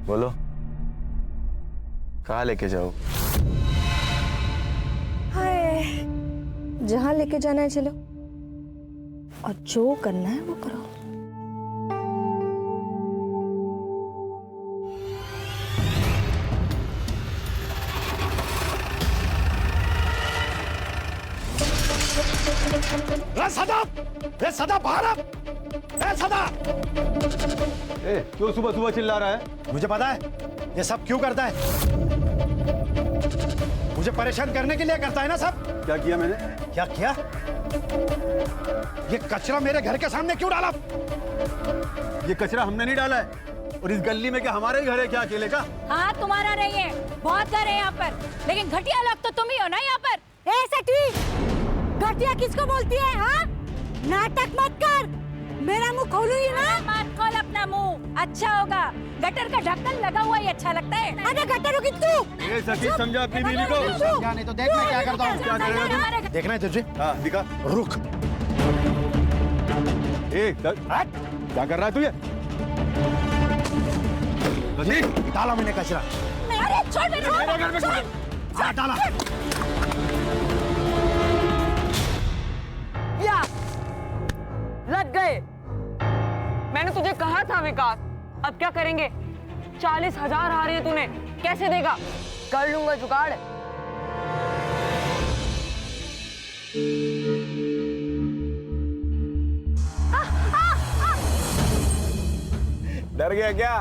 बोलो, कहाँ लेके जाओ? हाय, जहाँ लेके जाना है चलो, और जो करना है वो करो। सदा बाहर आ! सदा! क्यों सुबह सुबह चिल्ला रहा है? मुझे पता है ये सब क्यों करता है। मुझे परेशान करने के लिए करता है ना सब। क्या किया मैंने? क्या किया? ये कचरा मेरे घर के सामने क्यों डाला? ये कचरा हमने नहीं डाला है। और इस गली में क्या हमारे ही घर है क्या अकेले का? हाँ, तुम्हारा नहीं है, बहुत घर है यहाँ पर, लेकिन घटिया लोग तो तुम ही हो ना यहाँ पर। घटिया किसको बोलती है? हाँ, नाटक मत कर, मेरा मुंह खोलूंगी ना। मत खोल अपना मुंह, अच्छा होगा। गटर का ढक्कन लगा हुआ ही अच्छा लगता है। अरे गटर होगी तू। ये सच्ची समझा अपनी बीवी को। समझा नहीं तो देख मैं क्या करता हूँ। क्या करेगा? देखना है तुझे? हाँ दिखा। रुक। क्या कर रहा है तू ये? डाला मैंने कचरा। अरे छोड़ मेरे घर में हाँ, डाला। या लग गए। मैंने तुझे कहा था विकास, अब क्या करेंगे? 40,000 आ रही है तूने, कैसे देगा? कर लूंगा जुगाड़। डर गया क्या?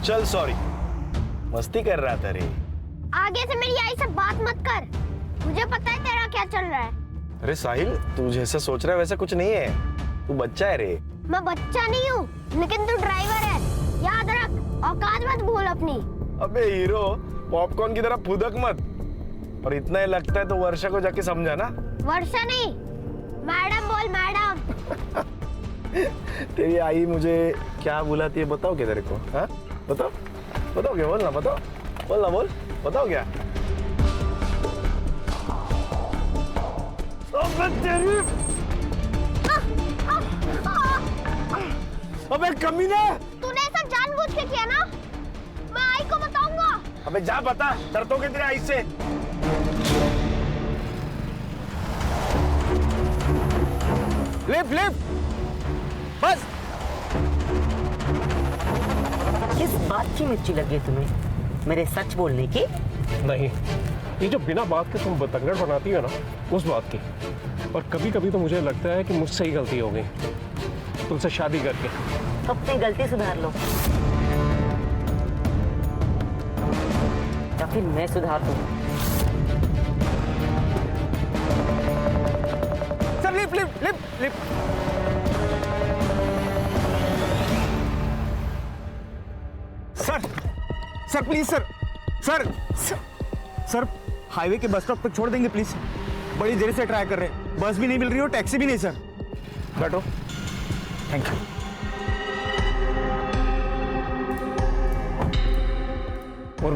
चल सॉरी, मस्ती कर रहा था रे। आगे से मेरी आई से बात मत कर, मुझे पता है तेरा क्या चल रहा है। अरे साहिल, तू जैसा सोच रहा है वैसा कुछ नहीं है, तू बच्चा है रे। मैं बच्चा नहीं हूँ, लेकिन तू ड्राइवर है, याद रख। औकात मत भूल अपनी। अबे हीरो, पॉपकॉर्न की तरह फुदक मत। और इतना ही लगता है तो वर्षा को जाके समझा ना। वर्षा नहीं, मैडम बोल, मैडम। तेरी आई मुझे क्या बुलाती है बताओ क्या तेरे को? हाँ बताओ, बताओ क्या? बोल ना, बताओ, बोल ना, बोल, बताओ क्या? अबे कमीने! तूने ऐसा जानबूझ के किया ना, मैं आई को बताऊंगा। अबे जा बता, डरतो के तेरे आई से। लिफ्ट लिफ्ट बस। किस बात की मिर्ची लगी तुम्हें? मेरे सच बोलने की? नहीं, ये जो बिना बात के तुम बतंगड़ बनाती हो ना, उस बात की। और कभी कभी तो मुझे लगता है कि मुझसे ही गलती हो गई तुमसे शादी करके। अपनी गलती सुधार लो, या फिर मैं सुधार दूं। Sir lift lift lift lift. Sir please sir sir highway के बस स्टॉप तक छोड़ देंगे प्लीज। बड़ी देर से ट्राई कर रहे हैं, बस भी नहीं मिल रही और टैक्सी भी नहीं सर। बैठो। Thank you. और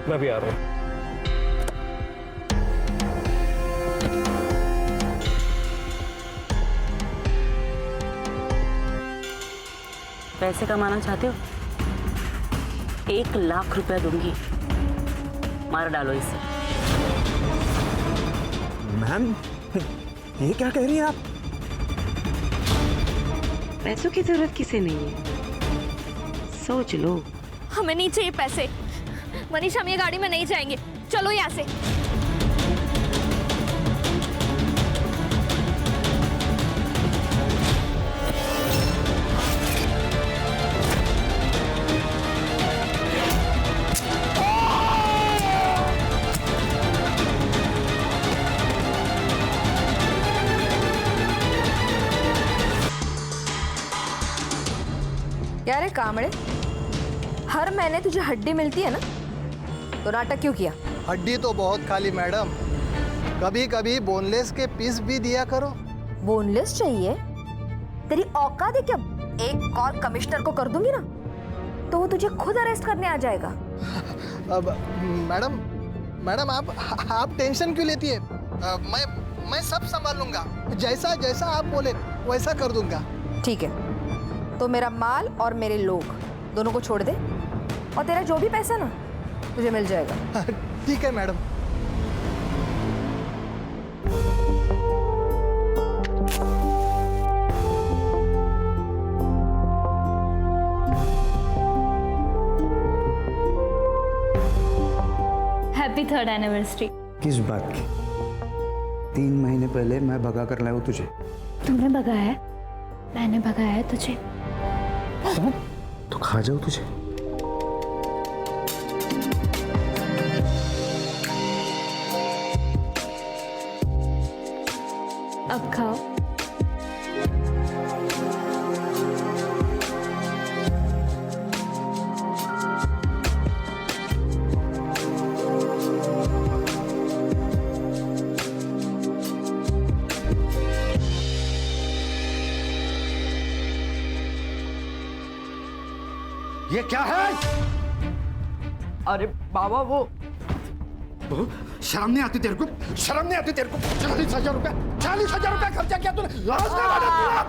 मैं भी आ रहा हूँ। पैसे कमाना चाहते हो? 1 लाख रुपया दूंगी, मार डालो इसे। मैम ये क्या कह रही हैं आप? पैसों की जरूरत किसे नहीं है, सोच लो। हमें नहीं चाहिए पैसे। मनीष, हम ये गाड़ी में नहीं जाएंगे, चलो यहाँ से। यार कामड़े, हर महीने तुझे हड्डी मिलती है ना, तो नाटक क्यों किया? हड्डी तो बहुत खाली मैडम, कभी कभी बोनलेस के पीस भी दिया करो। बोनलेस चाहिए? तेरी औकात है क्या? एक और कमिश्नर को कर दूंगी ना तो वो तुझे खुद अरेस्ट करने आ जाएगा। अब मैडम आप टेंशन क्यों लेती है? मैं सब संभाल लूंगा। जैसा जैसा आप बोले वैसा कर दूंगा। ठीक है, तो मेरा माल और मेरे लोग दोनों को छोड़ दे, और तेरा जो भी पैसा ना तुझे मिल जाएगा। ठीक है मैडम। Happy 3rd anniversary. किस बात की? 3 महीने पहले मैं भगा कर लाया हूँ तुझे। तूने भगाया है? मैंने भगाया है तुझे? तो खा जाओ तुझे। अब खाओ। ये क्या है? अरे बाबा वो शर्म नहीं आती तेरे को? शर्म नहीं आती तेरे को? 40,000 रुपया, 40,000 रुपया खर्चा किया तूने। लाज नहीं आ रहा?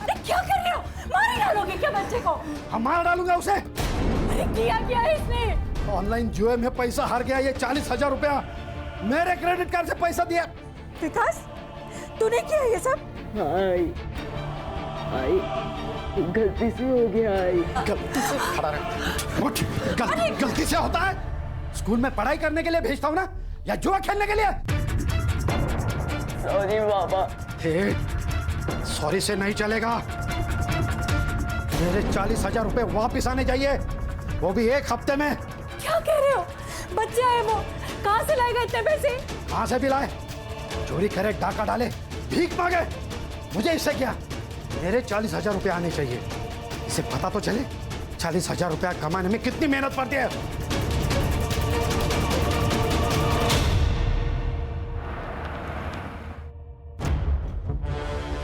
अरे क्या कर रहे हो? मार डालोगे क्या बच्चे को? हम मार डालूंगा उसे। अरे किया क्या है इसने? ऑनलाइन जुए में पैसा हार गया। ये 40,000 रुपया मेरे क्रेडिट कार्ड से पैसा दिया। विकास, तूने किया ये सब? गलती से हो गया। गलती से खड़ा रहे। उठ। गलती से होता है? स्कूल में पढ़ाई करने के लिए भेजता हूँ ना, या जुआ खेलने के लिए? सॉरी बाबा। सॉरी से नहीं चलेगा। मेरे 40,000 रुपए वापिस आने चाहिए, वो भी 1 हफ्ते में। क्या कह रहे हो? बच्चा है वो, कहाँ से लाएगा इतने पैसे? कहाँ से भी लाए? चोरी करे, डाका डाले, भीख मांगे, मुझे इससे क्या? मेरे 40,000 रुपए आने चाहिए। इसे पता तो चले 40,000 रुपया कमाने में कितनी मेहनत पड़ती है।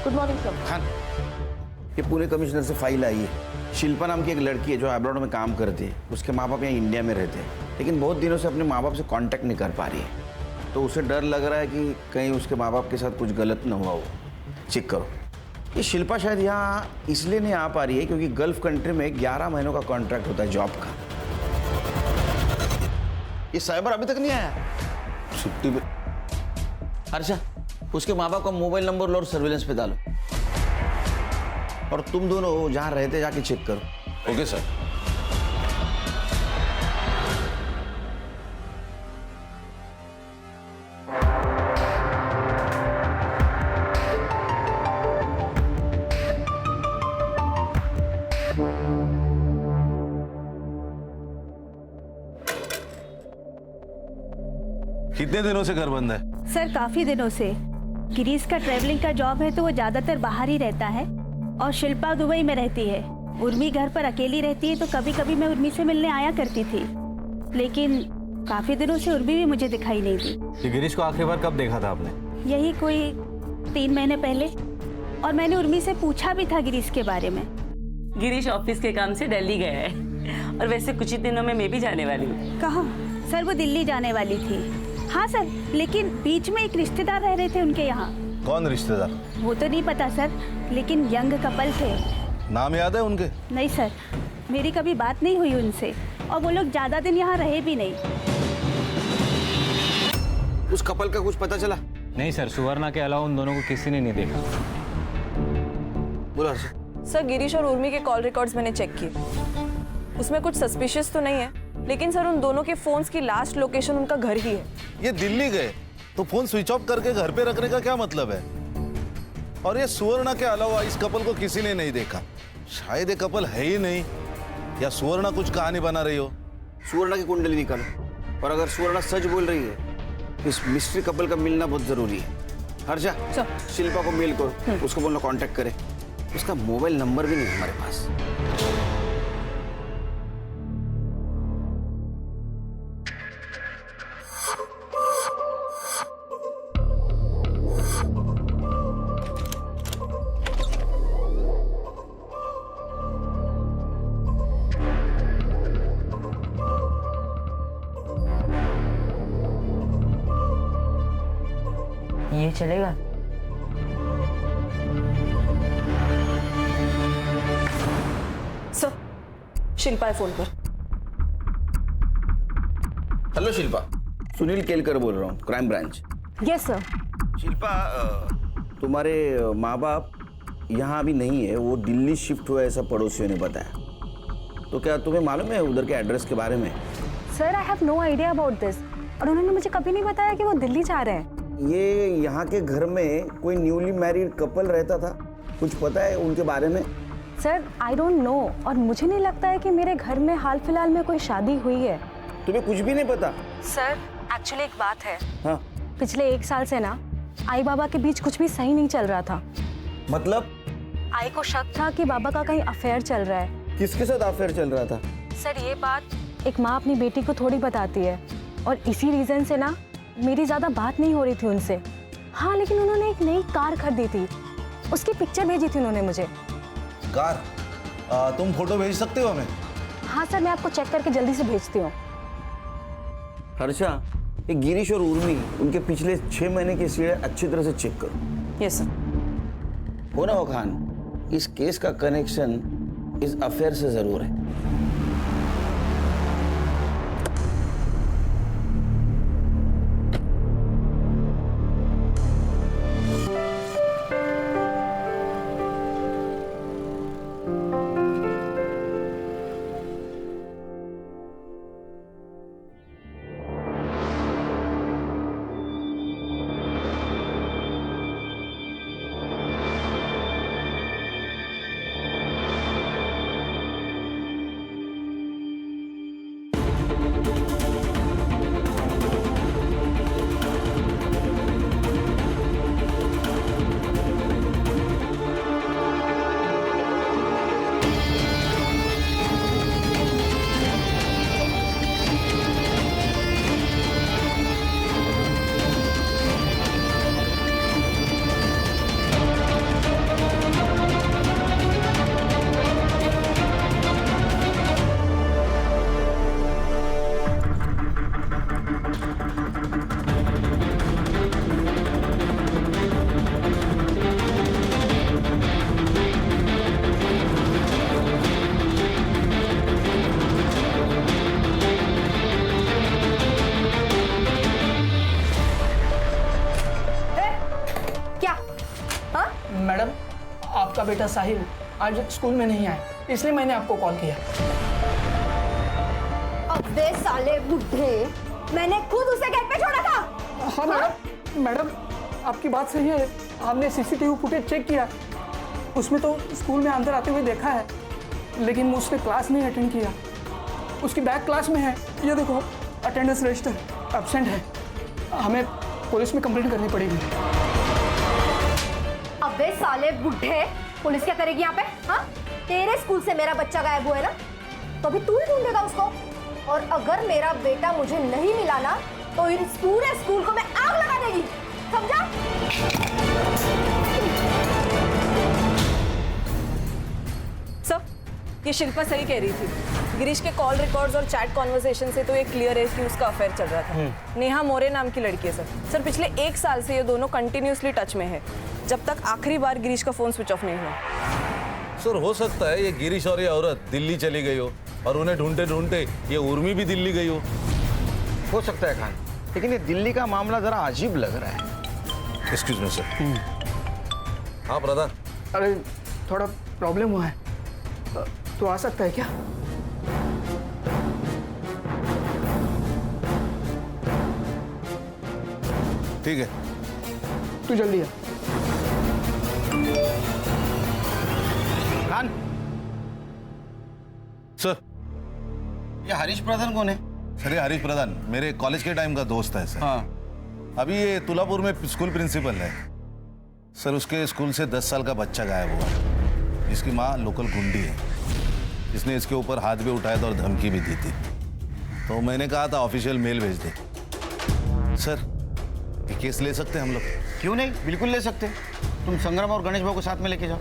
Good morning sir. खान, ये पुणे कमिश्नर से फाइल आई है। शिल्पा नाम की एक लड़की है जो अब्रॉड में काम करती है। उसके माँ बाप यहाँ इंडिया में रहते हैं, लेकिन बहुत दिनों से अपने माँ बाप से कांटेक्ट नहीं कर पा रही है। तो उसे डर लग रहा है कि कहीं उसके माँ बाप के साथ कुछ गलत न हुआ हो। चेक करो। ये शिल्पा शायद यहाँ इसलिए नहीं आ पा रही है क्योंकि गल्फ कंट्री में 11 महीनों का कॉन्ट्रैक्ट होता है जॉब का। ये साइबर अभी तक नहीं आया छुट्टी पे। हर्षा, उसके माँ बाप का मोबाइल नंबर लो और सर्विलेंस पे डालो, और तुम दोनों जहाँ रहते जाके चेक करो। Okay sir. कितने दिनों से घर बंद है? सर काफी दिनों से। गिरीश का ट्रैवलिंग का जॉब है तो वो ज्यादातर बाहर ही रहता है, और शिल्पा दुबई में रहती है। उर्मी घर पर अकेली रहती है, तो कभी कभी मैं उर्मी से मिलने आया करती थी, लेकिन काफी दिनों से उर्मी भी मुझे दिखाई नहीं दी। गिरीश को आखिरी बार कब देखा था आपने? यही कोई 3 महीने पहले, और मैंने उर्मी से पूछा भी था गिरीश के बारे में। गिरीश ऑफिस के काम से दिल्ली गया है, और वैसे कुछ ही दिनों में मैं भी जाने वाली हूँ। कहाँ? सर वो दिल्ली जाने वाली थी। हाँ सर, लेकिन बीच में एक रिश्तेदार रह रहे थे उनके यहाँ। कौन रिश्तेदार? वो तो नहीं पता सर, लेकिन यंग कपल थे। नाम याद है उनके? नहीं सर, मेरी कभी बात नहीं हुई उनसे, और वो लोग ज्यादा दिन यहाँ रहे भी नहीं। उस कपल का कुछ पता चला? नहीं सर, सुवर्णा के अलावा उन दोनों को किसी ने नहीं देखा। बोला हर्षा। सर गिरीश और उर्मी के कॉल रिकॉर्ड्स मैंने चेक किए, उसमें कुछ सस्पिशियस तो नहीं है, लेकिन सर उन दोनों के फोन्स की लास्ट लोकेशन उनका घर ही है। ये दिल्ली गए तो फोन स्विच ऑफ करके घर पे रखने का क्या मतलब है? और ये सुवर्णा के अलावा इस कपल को किसी ने नहीं देखा। शायद ये कपल है ही नहीं, या सुवर्णा कुछ कहानी बना रही हो। सुवर्णा की कुंडली निकालो, और अगर सुवर्णा सच बोल रही है तो इस मिस्ट्री कपल का मिलना बहुत जरूरी है। हर्षा, शिल्पा को मेल करो, उसको बोलना कांटेक्ट करे। उसका मोबाइल नंबर भी नहीं हमारे पास। चलेगा। सर, शिल्पा है फोन पर। हेलो शिल्पा, सुनील केलकर बोल रहा हूँ, crime branch. Yes sir. Shilpa, तुम्हारे माँ बाप यहाँ अभी नहीं है, वो दिल्ली शिफ्ट हुआ है, ऐसा पड़ोसियों ने बताया। तो क्या तुम्हें मालूम है उधर के एड्रेस के बारे में? Sir I have no idea about this, और उन्होंने मुझे कभी नहीं बताया कि वो दिल्ली जा रहे हैं। ये यहाँ के घर में कोई न्यूली मैरिड कपल रहता था, कुछ पता है उनके बारे में? सर आई डोंट नो, और मुझे नहीं लगता है कि मेरे घर में हाल फिलहाल में कोई शादी हुई है। तुम्हें कुछ भी नहीं पता? सर एक्चुअली एक बात है। हाँ, पिछले 1 साल से ना आई बाबा के बीच कुछ भी सही नहीं चल रहा था। मतलब? आई को शक था कि बाबा का कहीं अफेयर चल रहा है। किसके साथ अफेयर चल रहा था? सर ये बात एक माँ अपनी बेटी को थोड़ी बताती है, और इसी रीजन से ना मेरी ज्यादा बात नहीं हो रही थी उनसे। हाँ लेकिन उन्होंने एक नई कार खरीदी थी, उसकी पिक्चर भेजी थी उन्होंने मुझे। कार? तुम फोटो भेज सकते हो हमें? हाँ सर, मैं आपको चेक करके जल्दी से भेजती हूँ। हर्षा, ये गिरीश और उर्मी, उनके पिछले 6 महीने की सीढ़ी अच्छी तरह से चेक करो। Yes sir. हो ना हो खान, इस केस का कनेक्शन इस अफेयर से जरूर है। मैडम, आपका बेटा साहिल आज स्कूल में नहीं आया, इसलिए मैंने आपको कॉल किया। अबे साले बुड्ढे, मैंने खुद उसे घर पे छोड़ा था। हाँ मैडम, आपकी बात सही है। हमने सीसीटीवी फुटेज चेक किया, उसमें तो स्कूल में अंदर आते हुए देखा है, लेकिन उसने क्लास नहीं अटेंड किया। उसकी बैग क्लास में है, ये देखो अटेंडेंस रजिस्टर एब्सेंट है। हमें पुलिस में कंप्लेंट करनी पड़ेगी। अबे साले बुड्ढे, पुलिस क्या करेगी यहाँ पे? हाँ, तेरे स्कूल से मेरा बच्चा गायब हुआ है ना, तो अभी तू ही ढूंढेगा उसको। और अगर मेरा बेटा मुझे नहीं मिला ना, तो इस पूरे स्कूल को मैं आग लगा देगी, समझा? सर, ये शिल्पा सही कह रही थी। गिरीश के कॉल रिकॉर्ड्स और चैट कॉन्वर्सेशन से तो ये क्लियर है कि उसका अफेयर चल रहा था। नेहा मोरे नाम की लड़की है सर। पिछले 1 साल से ये दोनों कंटिन्यूसली टच में है, जब तक आखिरी बार गिरीश का फोन स्विच ऑफ नहीं हुआ। सर हो सकता है ये गिरीश और ये औरत दिल्ली चली गई हो, और उन्हें ढूंढते ढूंढते ये उर्मी भी दिल्ली गई हो सकता है खान, लेकिन ये दिल्ली का मामला जरा अजीब लग रहा है। Excuse me sir. हाँ ब्रदर। अरे थोड़ा प्रॉब्लम हुआ है, तो आ सकता है क्या? ठीक है, तू जल्दी आ। खान, सर ये हरीश प्रधान कौन है? सर ये हरीश प्रधान मेरे कॉलेज के टाइम का दोस्त है सर। हाँ, अभी ये तुलापुर में स्कूल प्रिंसिपल है सर। उसके स्कूल से 10 साल का बच्चा गायब हुआ, जिसकी माँ लोकल गुंडी है, जिसने इसके ऊपर हाथ भी उठाया था और धमकी भी दी थी। तो मैंने कहा था ऑफिशियल मेल भेज दे। सर ये केस ले सकते हैं हम लोग? क्यों नहीं, बिल्कुल ले सकते। तुम संग्राम और गणेश भाऊ को साथ में लेके जाओ,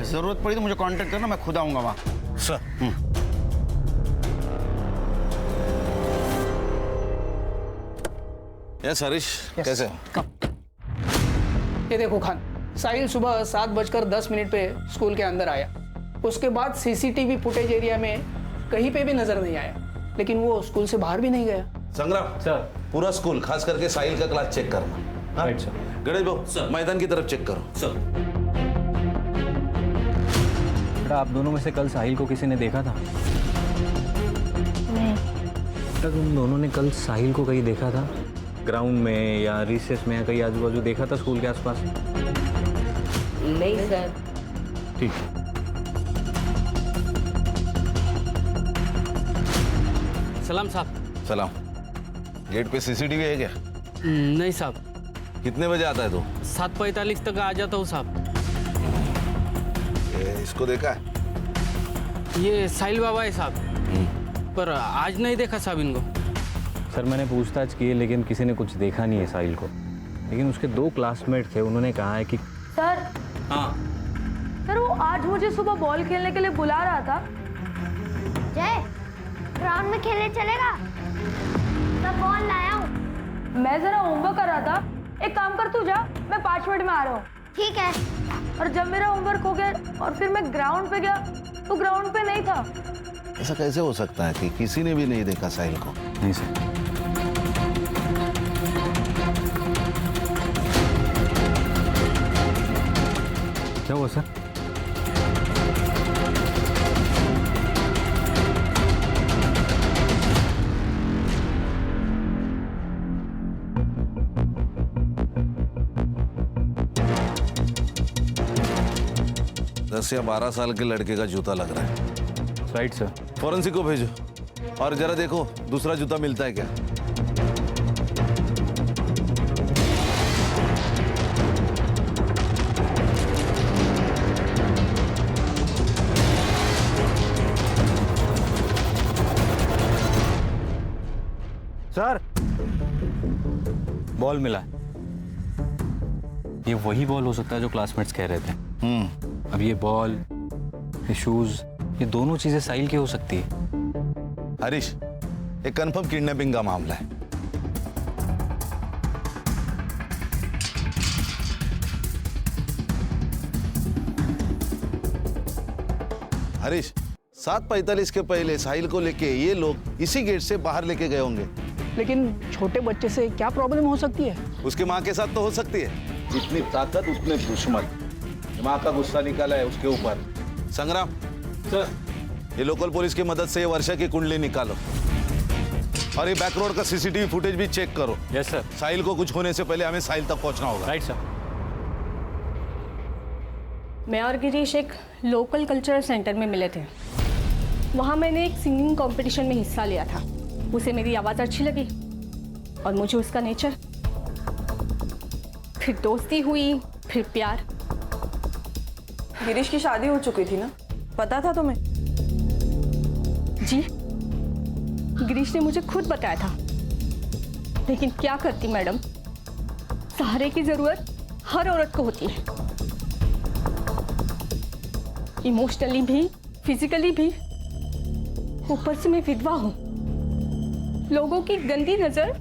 जरूरत पड़ी तो मुझे कांटेक्ट करना, मैं खुद आऊंगा वहाँ। सर यस हरीश, कैसे हो? ये देखो खान, साहिल सुबह 7:10 पे स्कूल के अंदर आया। उसके बाद सीसीटीवी फुटेज एरिया में कहीं पे भी नजर नहीं आया, लेकिन वो स्कूल से बाहर भी नहीं गया। संग्राम सर। पूरा स्कूल खास करके साहिल का क्लास चेक करना। हाँ? Right sir. गणेश बाबू मैदान की तरफ चेक करो। सर बेटा, आप दोनों में से कल साहिल को किसी ने देखा था? नहीं। बेटा, तुम दोनों ने कल साहिल को कहीं देखा था? ग्राउंड में या रिसेस में या कहीं आजू बाजू देखा था स्कूल के आसपास? नहीं सर। ठीक। सलाम साहब। सलाम। गेट पे सीसीटीवी है क्या? नहीं साहब। कितने बजे आता है तू? 7:45 तक आ जाता हूँ साहब। इसको देखा है? ये साहिल बाबा है साहब, पर आज नहीं देखा साहब इनको। सर मैंने पूछताछ की लेकिन किसी ने कुछ देखा नहीं है साहिल को, लेकिन उसके 2 क्लासमेट थे, उन्होंने कहा है कि सर। हाँ सर वो आज मुझे सुबह बॉल खेलने के लिए बुला रहा था। जय, ग्राउंड में खेलने चलेगा? मैं बॉल लाया हूँ। मैं जरा होमवर्क कर रहा था, एक काम कर तू जा, मैं 5 मिनट में आ रहा हूँ। ठीक है। और जब मेरा होमवर्क हो गया और फिर मैं ग्राउंड पे गया तो ग्राउंड पे नहीं था। ऐसा कैसे हो सकता है कि किसी ने भी नहीं देखा साहिल को? नहीं सर। क्या हुआ सर? दस या 12 साल के लड़के का जूता लग रहा है। Right sir. फॉरेंसिक को भेजो और जरा देखो दूसरा जूता मिलता है क्या। सर बॉल मिला है। ये वही बॉल हो सकता है जो क्लासमेट्स कह रहे थे। अब ये बॉल, ये शूज, ये दोनों चीजें साहिल की हो सकती है। हरीश, एक कंफर्म किडनैपिंग का मामला है। हरीश, 7:45 के पहले साहिल को लेके ये लोग इसी गेट से बाहर लेके गए होंगे। लेकिन छोटे बच्चे से क्या प्रॉब्लम हो सकती है? उसकी माँ के साथ तो हो सकती है। जितनी ताकत उतने दुश्मन। माँ का गुस्सा निकाला है उसके ऊपर। संग्राम सर। ये लोकल पुलिस की मदद से ये वर्षा की कुंडली निकालो और ये बैक रोड का सीसीटीवी फुटेज भी चेक करो। Yes sir. साहिल को कुछ होने से पहले हमें साहिल तक पहुंचना होगा। Right sir. मैं और गिरीश एक लोकल कल्चरल सेंटर में मिले थे। वहाँ मैंने एक सिंगिंग कंपटीशन में हिस्सा लिया था। उसे मेरी आवाज़ अच्छी लगी और मुझे उसका नेचर। फिर दोस्ती हुई, फिर प्यार। गिरीश की शादी हो चुकी थी ना, पता था तुम्हें? जी, गिरीश ने मुझे खुद बताया था। लेकिन क्या करती मैडम, सहारे की जरूरत हर औरत को होती है। इमोशनली भी, फिजिकली भी। ऊपर से मैं विधवा हूं। लोगों की गंदी नजर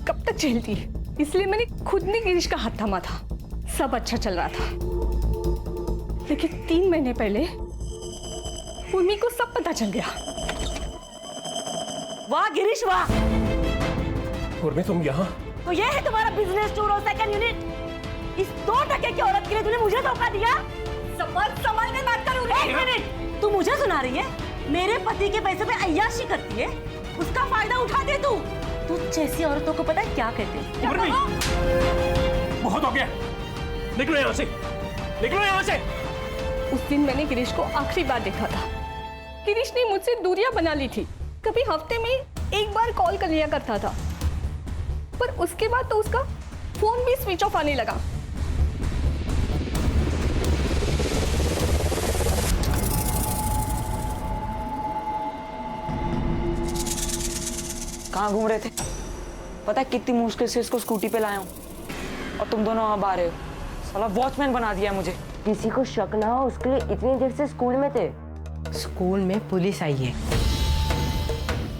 कब तक झेलती है, इसलिए मैंने खुद ने गिरीश का हाथ थामा था। सब अच्छा चल रहा था, लेकिन 3 महीने पहले उर्मी को सब पता चल गया। वाह गिरीश वाह। उर्मी तुम यहाँ? तो ये है तुम्हारा बिजनेस टूर और सेकंड यूनिट? इस 2 टके की औरत के लिए तूने मुझे धोखा दिया? संभाल के बात करूँ। 1 मिनट, तू मुझे सुना रही है? मेरे पति के पैसे पे अय्याशी करती है, उसका फायदा उठाते तू जैसी औरतों को पता है क्या कहते हैं? बहुत हो गया, निकलो यहाँ से, निकलो यहाँ से। उस दिन मैंने गिरीश को आखिरी बार देखा था। गिरीश ने मुझसे दूरियां बना ली थी। कभी हफ्ते में 1 बार कॉल कर लिया करता था, पर उसके बाद तो उसका फोन भी स्विच ऑफ आने लगा। कहाँ घूम रहे थे? पता है कितनी मुश्किल से इसको स्कूटी पे लाया हूँ और तुम दोनों अब आ रहे हो। साला वॉचमैन बना दिया मुझे। किसी को शक ना हो उसके लिए इतनी देर से स्कूल में थे। स्कूल में पुलिस आई है।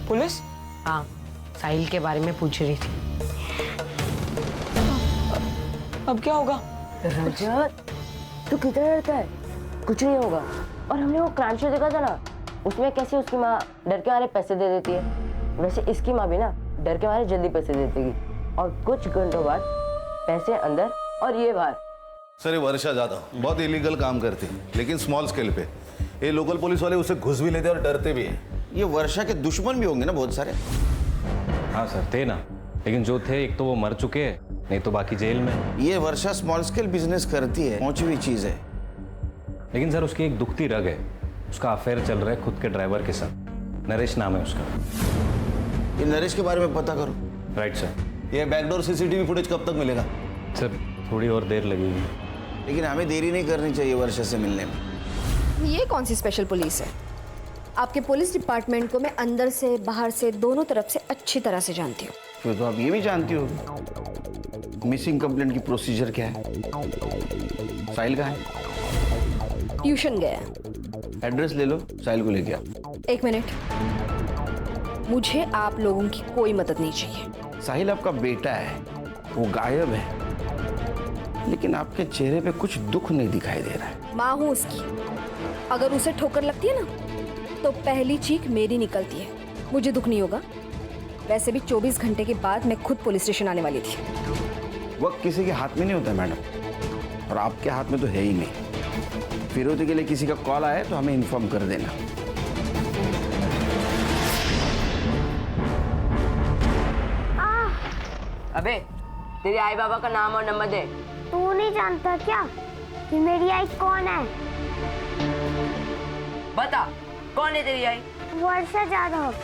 पुलिस? हाँ, साहिल के बारे में पूछ रही थी। अब क्या होगा? रजत तू कितना डरता है? कुछ नहीं होगा। और हमने वो क्राइम शो देखा था ना, उसमें कैसे उसकी माँ डर के मारे पैसे दे देती है, वैसे इसकी माँ भी ना डर के मारे जल्दी पैसे दे देगी और कुछ घंटों बाद पैसे अंदर और ये बाहर। सर ये वर्षा ज्यादा बहुत इलीगल काम करती लेकिन स्मॉल स्केल पे। ये लोकल पुलिस वाले उसे घुस भी लेते और डरते भी हैं। ये वर्षा के दुश्मन भी होंगे ना बहुत सारे। हाँ सर थे ना, लेकिन जो थे एक तो वो मर चुके हैं, नहीं तो बाकी जेल में। ये वर्षा स्मॉल स्केल बिजनेस करती है, पहुंची हुई चीज है। लेकिन सर उसकी एक दुखती रग है, उसका अफेयर चल रहा है खुद के ड्राइवर के साथ। नरेश नाम है उसका। ये नरेश के बारे में पता करो। Right sir. ये बैकडोर सीसीटीवी फुटेज कब तक मिलेगा? सर थोड़ी और देर लगेगी। लेकिन हमें देरी नहीं करनी चाहिए वर्षा से मिलने में। ये कौन सी स्पेशल पुलिस है? आपके पुलिस डिपार्टमेंट को मैं अंदर से बाहर से दोनों तरफ से अच्छी तरह से जानती हूँ। फिर तो आप ये भी जानती हो मिसिंग कंप्लेंट की प्रोसीजर क्या है। साहिल कहाँ है? ट्यूशन गया है। एड्रेस ले लो, साहिल को लेके आओ। एक मिनट, मुझे आप लोगों की कोई मदद नहीं चाहिए। साहिल आपका बेटा है, वो गायब है, लेकिन आपके चेहरे पे कुछ दुख नहीं दिखाई दे रहा है। माँ हूँ उसकी, अगर उसे ठोकर लगती है ना तो पहली चीख मेरी निकलती है, मुझे दुख नहीं होगा। वैसे भी 24 घंटे के बाद मैं खुद पुलिस स्टेशन आने वाली थी। वक्त किसी के हाथ में नहीं होता मैडम, और आपके हाथ में तो है ही नहीं। फिरौती के लिए किसी का कॉल आए तो हमें इन्फॉर्म कर देना। अबे तेरे आई बाबा का नाम और नंबर दे। तू नहीं जानता क्या कि मेरी आई कौन है? बता कौन है तेरी आई? वर्षा जाधव।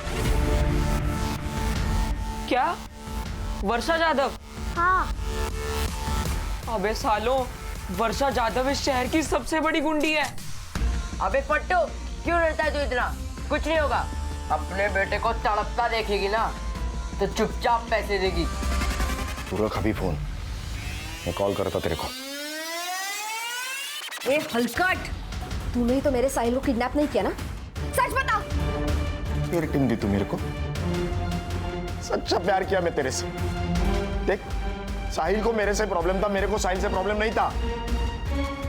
क्या? वर्षा जाधव? हाँ। अबे सालों, वर्षा जाधव इस शहर की सबसे बड़ी गुंडी है। अबे पट्टू क्यों डरता है तू इतना? कुछ नहीं होगा। अपने बेटे को तड़पता देखेगी ना तो चुपचाप पैसे देगी। तू रख अभी फोन, मैं कॉल करता तेरे को। ए हलकट, तूने ही तो मेरे साहिल को किडनैप नहीं किया ना? सच बता। फिर टीम दी तू मेरे को। सच्चा प्यार किया मैं तेरे से। देख साहिल को मेरे से प्रॉब्लम था, मेरे को साहिल से प्रॉब्लम नहीं था।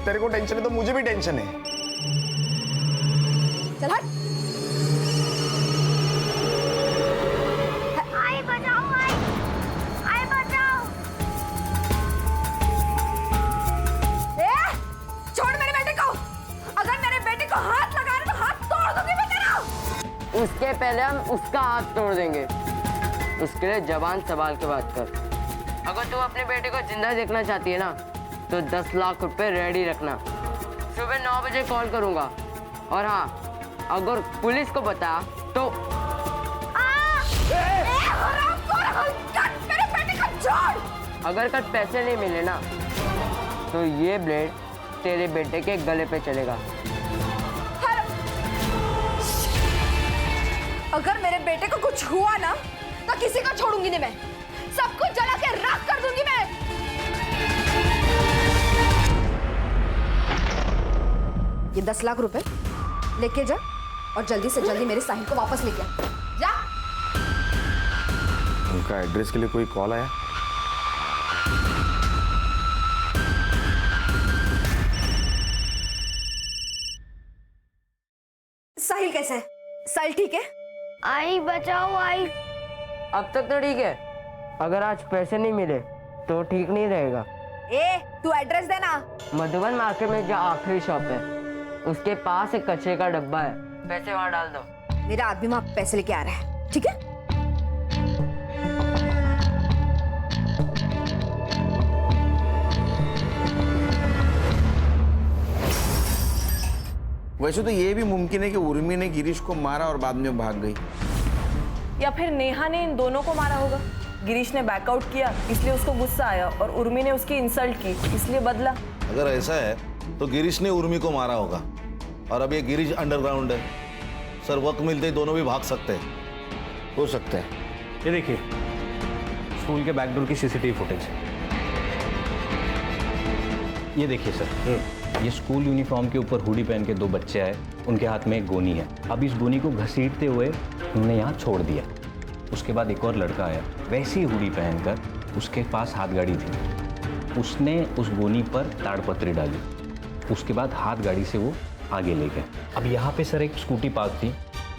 तेरे को टेंशन है तो मुझे भी टेंशन है। चल हट। आई बचाओ, आई बचाओ। ए, छोड़ मेरे बेटे को। अगर मेरे बेटे को हाथ लगाया तो हाथ तोड़ दूंगी मैं तेरा। उसके पहले हम उसका हाथ तोड़ देंगे। उसके लिए जबान संभाल के बात कर। अगर तू अपने बेटे को जिंदा देखना चाहती है ना तो 10 लाख रुपए रेडी रखना। सुबह 9 बजे कॉल करूंगा। और हाँ, अगर पुलिस को बता तो मेरे बेटे को छोड़। अगर कल पैसे नहीं मिले ना तो ये ब्लेड तेरे बेटे के गले पे चलेगा। अगर मेरे बेटे को कुछ हुआ ना तो किसी को छोड़ूंगी नहीं मैं। सबको जला के राख कर दूंगी मैं। ये 10 लाख रुपए लेके जा और जल्दी से जल्दी मेरे साहिल को वापस लेके आ। जा। उनका एड्रेस के लिए कोई कॉल आया? साहिल कैसा है? साहिल ठीक है? आई बचाओ, आई। अब तक तो ठीक है, अगर आज पैसे नहीं मिले तो ठीक नहीं रहेगा। ए, तू एड्रेस देना। मधुबन मार्केट में जो आखिरी शॉप है उसके पास एक कचरे का डब्बा है, पैसे वहां डाल दो। मेरा आदमी वहां पैसे लेके आ रहा है, ठीक है? वैसे तो ये भी मुमकिन है कि उर्मी ने गिरीश को मारा और बाद में भाग गई, या फिर नेहा ने इन दोनों को मारा होगा। गिरीश ने बैकआउट किया इसलिए उसको गुस्सा आया और उर्मी ने उसकी इंसल्ट की इसलिए बदला। अगर ऐसा है तो गिरीश ने उर्मी को मारा होगा और अब ये गिरीश अंडरग्राउंड है। सर वक्त मिलते ही दोनों भी भाग सकते हैं। हो सकता है। ये देखिए स्कूल के बैकडोर की सीसीटीवी फुटेज। ये देखिए सर, ये स्कूल यूनिफॉर्म के ऊपर हुडी पहन के 2 बच्चे आए, उनके हाथ में एक गोनी है। अब इस गोनी को घसीटते हुए उन्होंने यहाँ छोड़ दिया। उसके बाद एक और लड़का आया, वैसी हुडी पहनकर, उसके पास हाथ गाड़ी थी। उसने उस गोनी पर ताड़पत्री डाली, उसके बाद हाथ गाड़ी से वो आगे ले गए। अब यहाँ पे सर एक स्कूटी पार्क थी,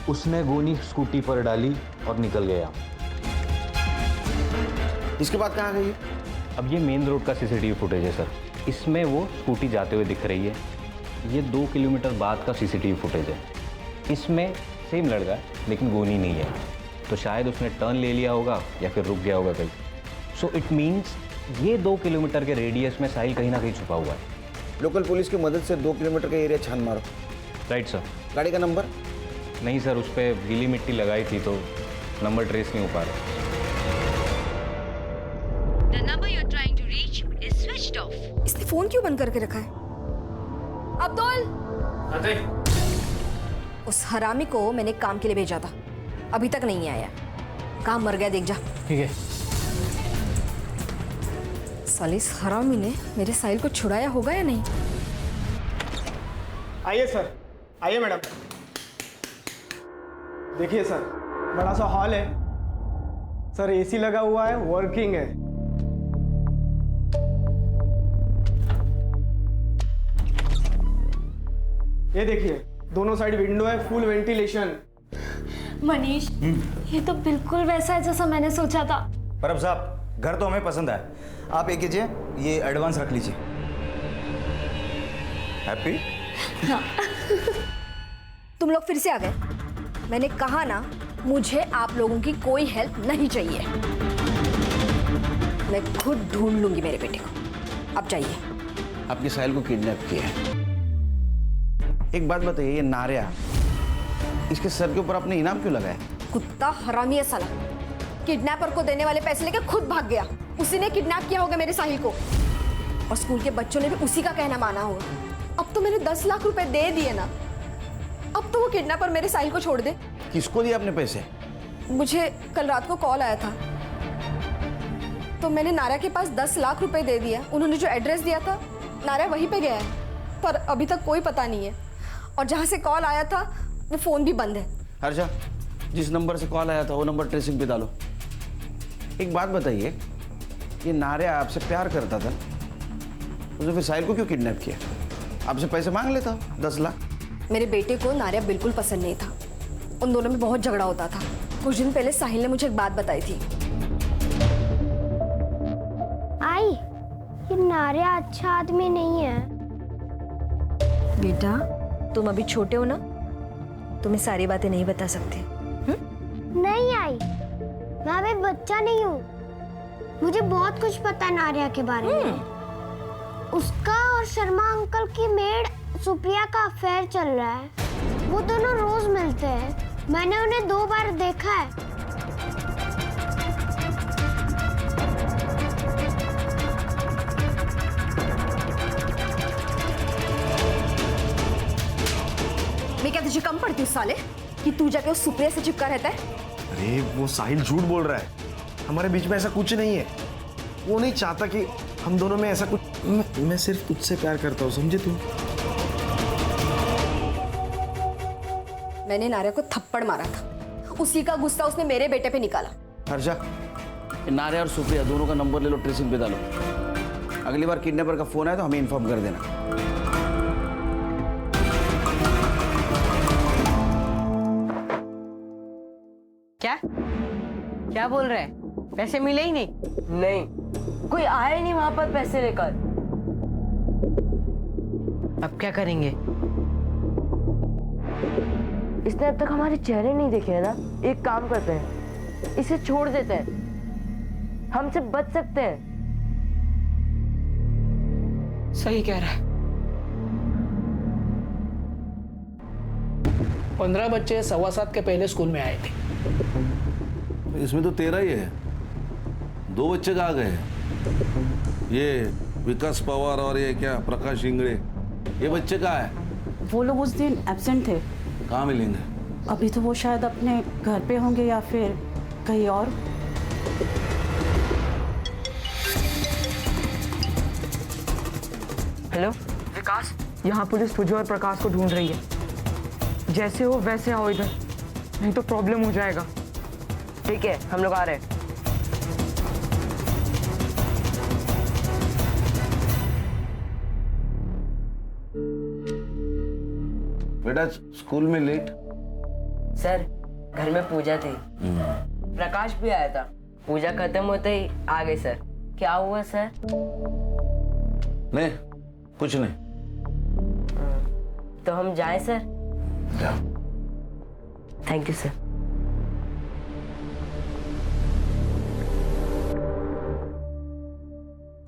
उसने गोनी स्कूटी पर डाली और निकल गया। इसके बाद कहाँ गई? अब ये मेन रोड का सीसीटीवी फुटेज है सर, इसमें वो स्कूटी जाते हुए दिख रही है। ये 2 किलोमीटर बाद का सीसीटीवी फुटेज है, इसमें सेम लड़का है लेकिन गोनी नहीं है, तो शायद उसने टर्न ले लिया होगा या फिर रुक गया होगा कहीं। सो इट मीन्स ये 2 किलोमीटर के रेडियस में साहिल कहीं ना कहीं छुपा हुआ है। लोकल पुलिस की मदद से 2 किलोमीटर का एरिया छान मारो। Right sir. गाड़ी का नंबर? नहीं सर, उस पर गीली मिट्टी लगाई थी तो नंबर ट्रेस नहीं हो पा रहा। The number you're trying to reach is switched off. इसने फोन क्यों बंद करके रखा है? अब्दुल, उस हरामी को मैंने काम के लिए भेजा था, अभी तक नहीं आया। कहाँ मर गया देख जा। ठीक है। साले इस हरामी ने मेरे साहिल को छुड़ाया होगा या नहीं? आइए सर, आइए मैडम। देखिए सर, बड़ा सा हॉल है सर, एसी लगा हुआ है, वर्किंग है। ये देखिए, दोनों साइड विंडो है, फुल वेंटिलेशन। मनीष, ये तो बिल्कुल वैसा है जैसा मैंने सोचा था। परब साहब, घर तो हमें पसंद है, आप एक कीजिए, ये एडवांस रख लीजिए। हैप्पी? हाँ। तुम लोग फिर से आ गए। मैंने कहा ना, मुझे आप लोगों की कोई हेल्प नहीं चाहिए। मैं खुद ढूंढ लूंगी मेरे बेटे को। अब जाइए। आपके साहिल को किडनैप किया है। एक बात बताइए, ये नारिया, इसके सर के ऊपर आपने इनाम क्यों लगाया? कुत्ता हरामी है साला। किडनैपर को देने वाले पैसे लेकर खुद भाग गया। उसी ने किडनैप किया होगा मेरे साहिल को, और स्कूल के बच्चों ने भी उसी का कहना माना होगा। अब तो मैंने 10 लाख रुपए दे दिए ना, अब तो वो किडनैपर मेरे साहिल को छोड़ दे। किसको दिए आपने पैसे? मुझे कल रात को कॉल आया था, तो मैंने नारा के पास 10 लाख रुपए दे दिया। उन्होंने जो एड्रेस दिया था, नारा वहीं पे गया है, पर अभी तक कोई पता नहीं है। और जहाँ से कॉल आया था वो फोन भी बंद है। हर्षा, जिस नंबर से कॉल आया था वो नंबर ट्रेसिंग पे डालो। एक बात बताइए, ये नारिया आपसे प्यार करता था, उसने फिर साहिल को क्यों किडनैप किया? आपसे पैसे मांग लेता 10 लाख। मेरे बेटे को नारिया बिल्कुल पसंद नहीं था, उन दोनों में बहुत झगड़ा होता था। कुछ दिन पहले साहिल ने मुझे एक बात बताई थी। आई, ये नारिया अच्छा आदमी नहीं है। बेटा, तुम अभी छोटे हो ना, तुम्हें सारी बातें नहीं बता सकते। नहीं आई, मैं अभी बच्चा नहीं हूँ। मुझे बहुत कुछ पता है नारिया के बारे में। उसका और शर्मा अंकल की मेड सुप्रिया का अफेयर चल रहा है। वो दोनों रोज मिलते हैं, मैंने उन्हें 2 बार देखा है। मैं क्या तुझे कम पड़ती हूँ साले कि तू जाके उस सुप्रिया से चिपका रहता है? अरे वो साहिल झूठ बोल रहा है, हमारे बीच में ऐसा कुछ नहीं है। वो नहीं चाहता कि हम दोनों में ऐसा कुछ। मैं सिर्फ तुझसे प्यार करता हूँ, समझे तू? मैंने नारिया को थप्पड़ मारा था, उसी का गुस्सा उसने मेरे बेटे पे निकाला। हर्षा, नारिया और सुप्रिया दोनों का नंबर ले लो, ट्रेसिंग पे डालो। अगली बार किडनैपर का फोन आए तो हमें इन्फॉर्म कर देना। क्या बोल रहे हैं? पैसे मिले ही नहीं? नहीं, कोई आया ही नहीं वहां पर पैसे लेकर। अब क्या करेंगे? इसने अब तक हमारे चेहरे नहीं देखे हैं ना। एक काम करते हैं, इसे छोड़ देते हैं, हमसे बच सकते हैं। सही कह रहा है। 15 बच्चे 7:15 के पहले स्कूल में आए थे। इसमें तो 13 ही है, 2 बच्चे कहाँ गए? ये विकास पवार और ये क्या प्रकाश इंगड़े, ये बच्चे कहाँ है? वो लोग उस दिन एब्सेंट थे। कहाँ मिलेंगे? अभी तो वो शायद अपने घर पे होंगे या फिर कहीं और। हेलो विकास, यहाँ पुलिस तुझे और प्रकाश को ढूंढ रही है। जैसे हो वैसे आओ इधर, नहीं तो प्रॉब्लम हो जाएगा। ठीक है, हम लोग आ रहे हैं। बेटा स्कूल में लेट? सर घर में पूजा थी, प्रकाश भी आया था। पूजा खत्म होते ही आ गए सर। क्या हुआ सर? नहीं कुछ नहीं। तो हम जाएं सर? जाओ। Thank you sir.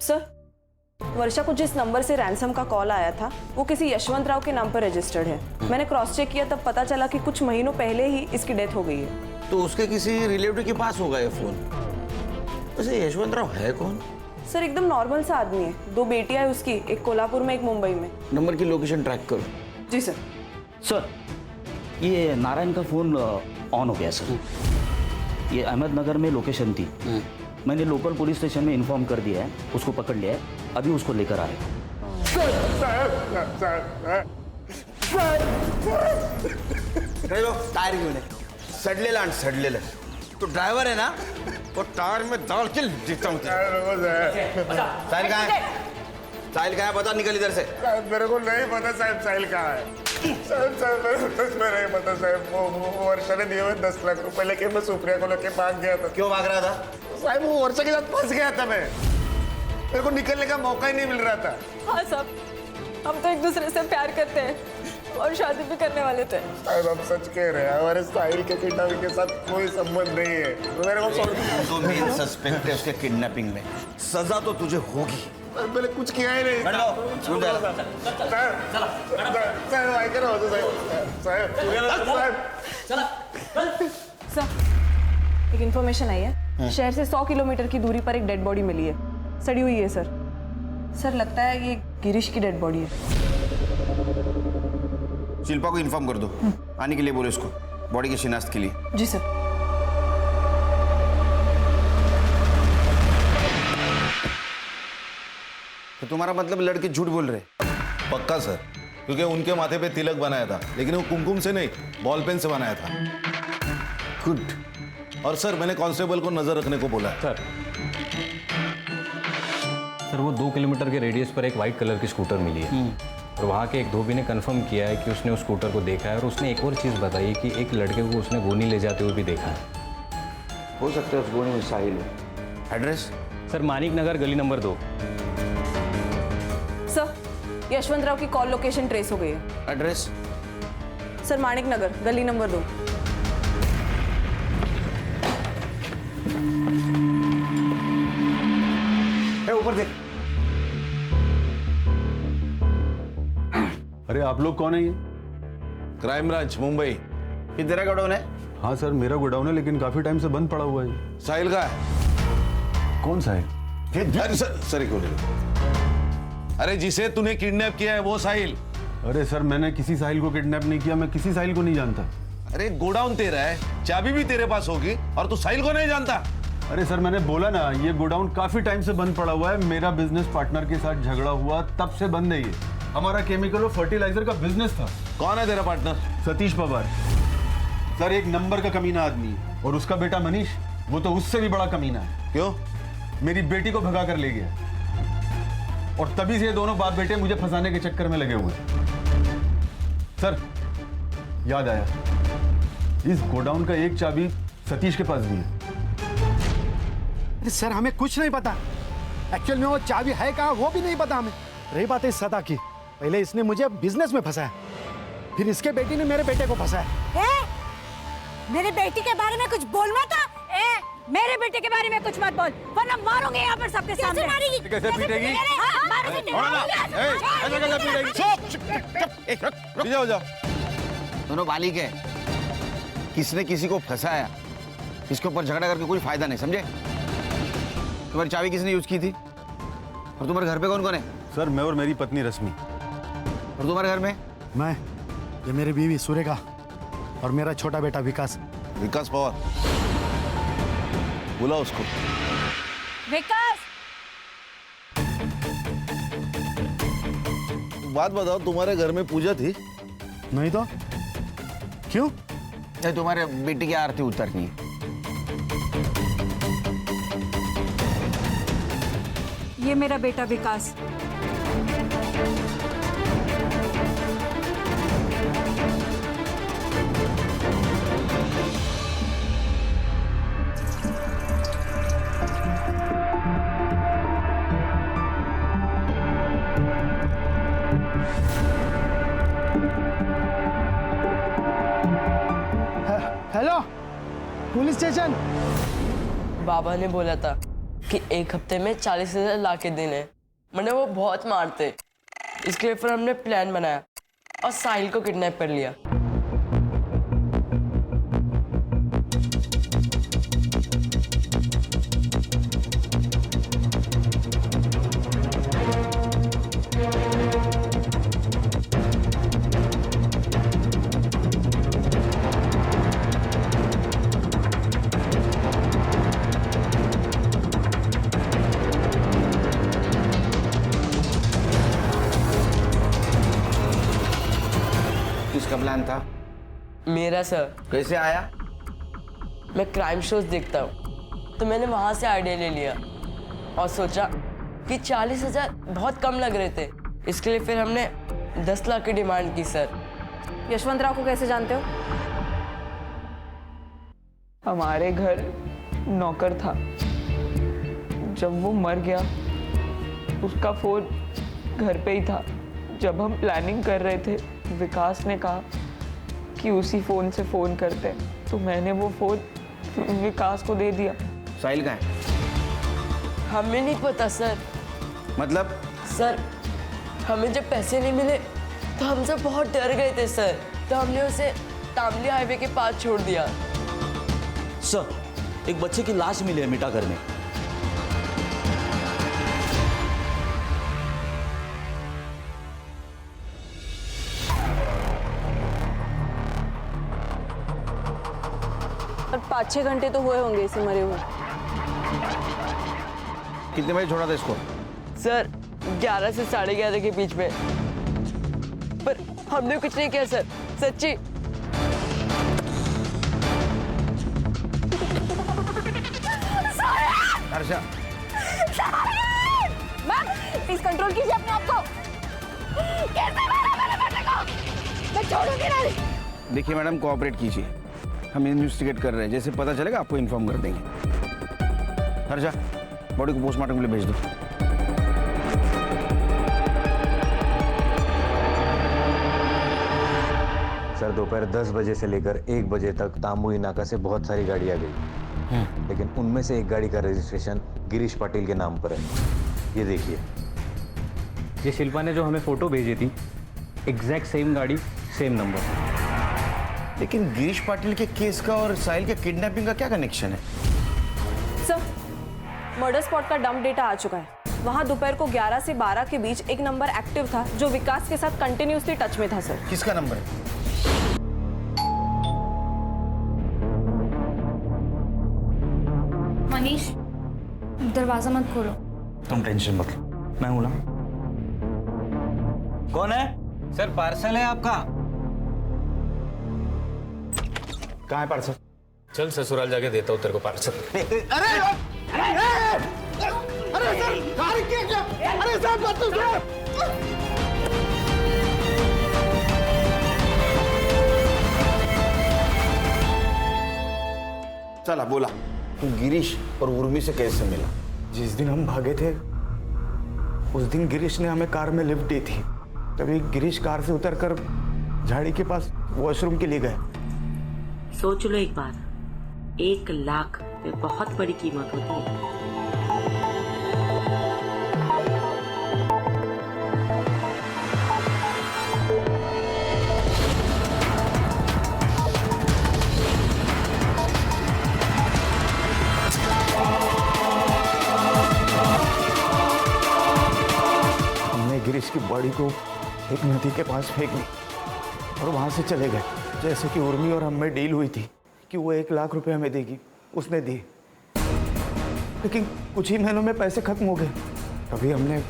सर, वर्षा को जिस नंबर से रैंसम का कॉल आया था वो किसी यशवंत राव के नाम पर रजिस्टर्ड है। मैंने क्रॉस चेक किया तब पता चला कि कुछ महीनों पहले ही इसकी डेथ हो गई है। तो उसके किसी रिलेटिव के पास होगा ये फोन। वैसे यशवंत राव है कौन? सर एकदम नॉर्मल सा आदमी है। 2 बेटियां है उसकी, एक कोल्हापुर में एक मुंबई में। नंबर की लोकेशन ट्रैक करो। जी सर। सर ये नारायण का फ़ोन ऑन हो गया सर। ये अहमदनगर में लोकेशन थी। मैंने लोकल पुलिस स्टेशन में इन्फॉर्म कर दिया है, उसको पकड़ लिया है, अभी उसको लेकर आए। टायर घेऊन ये. सडलेलं आण सडलेलं. तो ड्रायव्हर आहे ना, तो टायर में डाल के देता हूँ. साहिल कहाँ है? साहिल कहाँ है? बता, निकल इधर से. मेरे को नहीं पता साहब साहिल कहाँ है. साहब मेरे को नहीं पता साहब. वो वर्षा ने दिए हुए 10 लाख रुपए लेके मैं सुप्रिया को लेके भाग गया था. क्यों भाग रहा था? साहब वो वर्षा के साथ फंस गया था मैं. मेरे को निकलने का मौका ही नहीं मिल रहा था. हाँ साहब, हम तो एक दूसरे से प्यार करते हैं और शादी भी करने वाले थे. साहब हम सच कह रहे हैं, हमारे साहिल के किडनैपिंग के साथ कोई संबंध नहीं है. तो मेरे को तो मेन सस्पेक्ट है उसके किडनैपिंग में. सजा तो तुझे होगी. मैंने कुछ किया ही नहीं. साहब ऐका ना होतं साहब. सर, एक इन्फॉर्मेशन आई है. शहर से 100 किलोमीटर की दूरी पर एक डेड बॉडी मिली है. सड़ी हुई है सर. सर लगता है ये गिरीश की डेड बॉडी है. शिल्पा को इन्फॉर्म कर दो, आने के लिए बोलो इसको, बॉडी की शिनाख्त के लिए. जी सर. तो तुम्हारा मतलब लड़के झूठ बोल रहे? पक्का सर, क्योंकि उनके माथे पे तिलक बनाया था, लेकिन वो कुमकुम से नहीं, बॉल पेन से बनाया था. गुड. और सर मैंने कांस्टेबल को नजर रखने को बोला है. सर वो 2 किलोमीटर के रेडियस पर एक वाइट कलर की स्कूटर मिली है और वहाँ के एक धोबी ने कंफर्म किया है कि उसने उस स्कूटर को देखा है और उसने एक और चीज़ बताई कि एक लड़के को उसने गोनी ले जाते हुए भी देखा है. हो सकता है उस गोनी में साहिल है. एड्रेस? सर मानिक नगर गली नंबर 2. सर यशवंत राव की कॉल लोकेशन ट्रेस हो गई है. एड्रेस? सर मानिक नगर गली नंबर 2. ऊपर देख. अरे आप लोग कौन है ये? Crime branch Mumbai. ये तेरा गोडाउन है? हाँ सर मेरा गोडाउन है, लेकिन काफी टाइम से बंद पड़ा हुआ है. साहिल का है? कौन सा है? अरे सर एक मिनट. अरे जिसे तूने किडनैप किया है वो साहिल. अरे सर मैंने किसी साहिल को किडनैप नहीं किया, मैं किसी साहिल को नहीं जानता. अरे गोडाउन तेरा है, चाबी भी तेरे पास होगी और तू साहिल को नहीं जानता? अरे सर मैंने बोला ना, ये गोडाउन काफी टाइम से बंद पड़ा हुआ है. मेरा बिजनेस पार्टनर के साथ झगड़ा हुआ तब से बंद है ये. हमारा केमिकल और फर्टिलाइजर का बिजनेस था. कौन है तेरा पार्टनर? सतीश पवार. सर एक नंबर का कमीना आदमी है. और उसका बेटा मनीष, वो तो उससे भी बड़ा कमीना है. क्यों? मेरी बेटी को भगा कर ले गया और तभी से ये दोनों बाप बेटे मुझे फंसाने के चक्कर में लगे हुए. सर याद आया, इस गोडाउन का एक चाबी सतीश के पास भी है. अरे सर हमें कुछ नहीं पता. एक्चुअल में वो चाबी है कहाँ वो भी नहीं पता हमें. रही बात है सदा की, पहले इसने मुझे बिजनेस में फंसाया, फिर इसके बेटी ने मेरे बेटे को फंसाया. मेरे बेटी के बारे में कुछ बोल मत. मेरे बेटे के बारे में कुछ मत बोल, वरना मारूंगी यहाँ पर सबके सामने. मारेगी? कैसे पीटेगी? जाओ जाओ. दोनों बालिक है. किसने किसी को फंसाया, इसके ऊपर झगड़ा करके कोई फायदा नहीं, समझे? तुम्हारी चाबी किसने यूज की थी? और तुम्हारे घर पे कौन कौन है? सर मैं और मेरी पत्नी रश्मि. और तुम्हारे घर में? मैं, ये मेरी बीवी सुरेखा और मेरा छोटा बेटा विकास. विकास पवार, बुला उसको. विकास, बात बताओ, तुम्हारे घर में पूजा थी? नहीं तो क्यों? नहीं, तुम्हारे बेटी की आरती उतरनी है. ये मेरा बेटा विकास. Hello, police station. बाबा ने बोला था कि 1 हफ्ते में 40,000 ला के देने। मैंने वो बहुत मारते, इसके लिए फिर हमने प्लान बनाया और साहिल को किडनैप कर लिया। किसका प्लान था? मेरा सर। कैसे आया? मैं क्राइम शोज देखता हूँ तो मैंने वहां से आइडिया ले लिया और सोचा कि 40,000 बहुत कम लग रहे थे, इसके लिए फिर हमने 10 लाख की डिमांड की सर। यशवंत राव को कैसे जानते हो? हमारे घर नौकर था, जब वो मर गया उसका फोन घर पे ही था। जब हम प्लानिंग कर रहे थे विकास ने कहा कि उसी फोन से फोन करते, तो मैंने वो फोन विकास को दे दिया। साहिल कहाँ है? हमें नहीं पता सर। मतलब? सर हमें जब पैसे नहीं मिले तो हम सब बहुत डर गए थे सर, तो हमने उसे तामली हाईवे के पास छोड़ दिया। सर, एक बच्चे की लाश मिली है मिठागर में। और 5-6 घंटे तो हुए होंगे इसे मरे हुए। कितने बजे छोड़ा था इसको? सर 11 से 11:30 के बीच में, पर हमने कुछ नहीं किया सर, सच्ची। हर्षा, प्लीज कंट्रोल कीजिए अपने आप को। कैसे मारा मेरे बेटे को? मैं छोड़ूंगी नहीं। देखिए मैडम, कोऑपरेट कीजिए, हम इन्वेस्टिगेट कर रहे हैं, जैसे पता चलेगा आपको इन्फॉर्म कर देंगे। हर्षा, बॉडी को पोस्टमार्टम के लिए भेज दो। सर, दोपहर 10 बजे से लेकर 1 बजे तक तांबुई नाका से बहुत सारी गाड़ियाँ गई, लेकिन उनमें से एक गाड़ी का रजिस्ट्रेशन गिरीश पाटिल के नाम पर है। ये देखिए, ये शिल्पा ने जो हमें फोटो भेजी थी, एग्जैक्ट सेम गाड़ी, सेम नंबर। लेकिन गिरीश पाटिल के केस का और साहिल के किडनैपिंग का क्या कनेक्शन है? सर, मर्डर स्पॉट का डंप डेटा आ चुका है। वहां दोपहर को 11 से 12 के बीच एक नंबर एक्टिव था जो विकास के साथ कंटिन्यूसली टच में था सर। किसका नंबर है? मनीष, दरवाजा मत खोलो। तुम टेंशन मत लो, मैं हूं ना। कौन है? सर, पार्सल है आपका। कहाँ है पार्सल? चल ससुराल जाके देता हूँ तेरे को पार्सल। अरे सर, अरे सर, मत तो चला बोला, तू गिरीश और उर्मी से कैसे मिला? जिस दिन हम भागे थे उस दिन गिरीश ने हमें कार में लिफ्ट दी थी। तभी गिरीश कार से उतरकर झाड़ी के पास वॉशरूम के लिए गए। सोच लो एक बार, 1 लाख ये बहुत बड़ी कीमत होती है। हमने गिरीश की बॉडी को एक नदी के पास फेंक दी और वहां से चले गए। जैसे कि उर्मी और हम में डील हुई थी कि वो 1 लाख रुपए हमें देगी, उसने दिए। लेकिन कुछ ही महीनों में पैसे खत्म हो गए। तभी हमने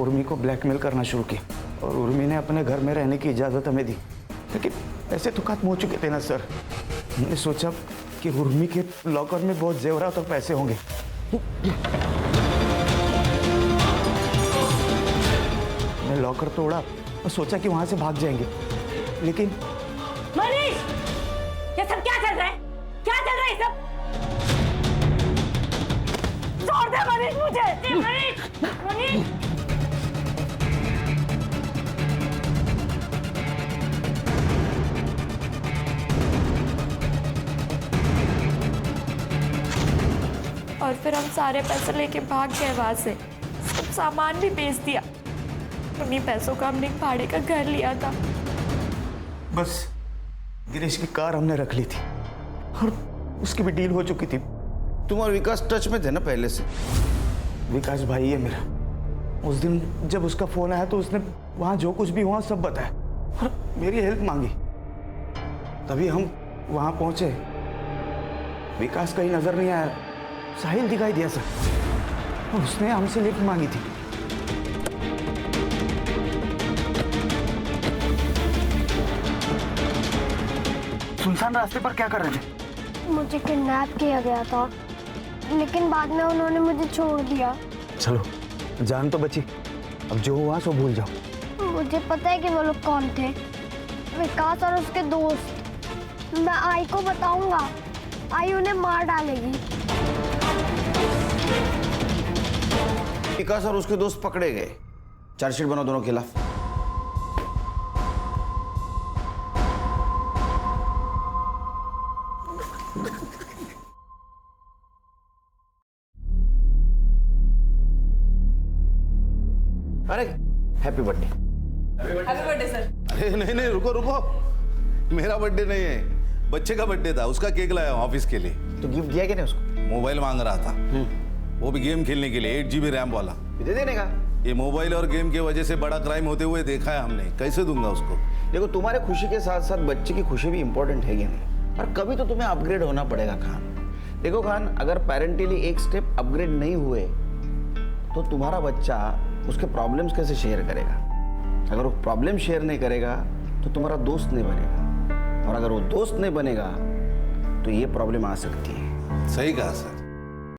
उर्मी को ब्लैकमेल करना शुरू किया और उर्मी ने अपने घर में रहने की इजाज़त हमें दी। लेकिन पैसे तो खत्म हो चुके थे ना सर। हमने सोचा कि उर्मी के लॉकर में बहुत जेवरात और पैसे होंगे। मैं लॉकर तोड़ा और सोचा कि वहां से भाग जाएंगे, लेकिन मनीष, ये सब क्या चल रहा है? क्या चल रहा है ये सब? छोड़ दे मनीष मुझे। मनीष, मनीष। और फिर हम सारे पैसे लेके भाग गए वहाँ से, सब सामान भी बेच दिया। उन्हीं पैसों का हमने एक भाड़े का घर लिया था। बस गिरीश की कार हमने रख ली थी और उसकी भी डील हो चुकी थी। तुम और विकास टच में थे ना पहले से? विकास भाई है मेरा। उस दिन जब उसका फोन आया तो उसने वहां जो कुछ भी हुआ सब बताया और मेरी हेल्प मांगी, तभी हम वहां पहुंचे। विकास कहीं नजर नहीं आया, साहिल दिखाई दिया सर और उसने हमसे लिफ्ट मांगी थी। सुनसान रास्ते पर क्या कर रहे थे? मुझे किडनैप किया गया था, लेकिन बाद में उन्होंने मुझे छोड़ दिया। चलो जान तो बची, अब जो हुआ सो भूल जाओ। मुझे पता है कि वो लोग कौन थे, विकास और उसके दोस्त। मैं आई को बताऊंगा, आई उन्हें मार डालेगी। विकास और उसके दोस्त पकड़े गए, चार्जशीट बनाओ दोनों के खिलाफ। अरे happy birthday. Happy birthday sir. अरे नहीं नहीं, रुको रुको, मेरा बर्थडे नहीं है, बच्चे का बर्थडे था, उसका केक लाया हूं ऑफिस के लिए। तो गिफ्ट दिया क्या नहीं उसको? मोबाइल मांग रहा था, वो भी गेम खेलने के लिए, 8 GB रैम वाला। दे देने का? ये मोबाइल और गेम की वजह से बड़ा क्राइम होते हुए देखा है हमने, कैसे दूंगा उसको? देखो तुम्हारे खुशी के साथ साथ बच्चे की खुशी भी इंपॉर्टेंट है या नहीं, और कभी तो तुम्हें अपग्रेड होना पड़ेगा खान। देखो खान, अगर पेरेंटली एक स्टेप अपग्रेड नहीं हुए तो तुम्हारा बच्चा उसके प्रॉब्लम्स कैसे शेयर करेगा? अगर वो प्रॉब्लम शेयर नहीं करेगा तो तुम्हारा दोस्त नहीं बनेगा, और अगर वो दोस्त नहीं बनेगा तो ये प्रॉब्लम आ सकती है। सही कहा सर।